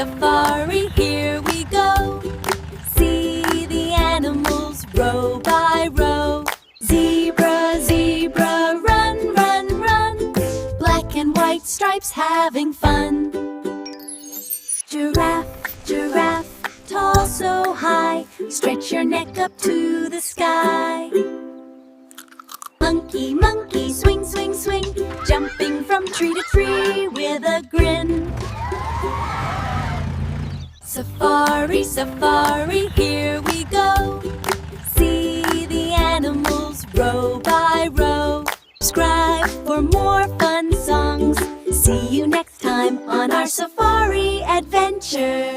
safari, here we go. See the animals row by row. Zebra, zebra, run, run, run. Black and white stripes having fun. Giraffe, giraffe, tall so high. Stretch your neck up to the sky. Monkey, monkey, swing, swing, swing. Jumping from tree to tree with a grin. Safari, safari, here we go. See the animals row by row. Subscribe for more fun songs. See you next time on our safari adventure.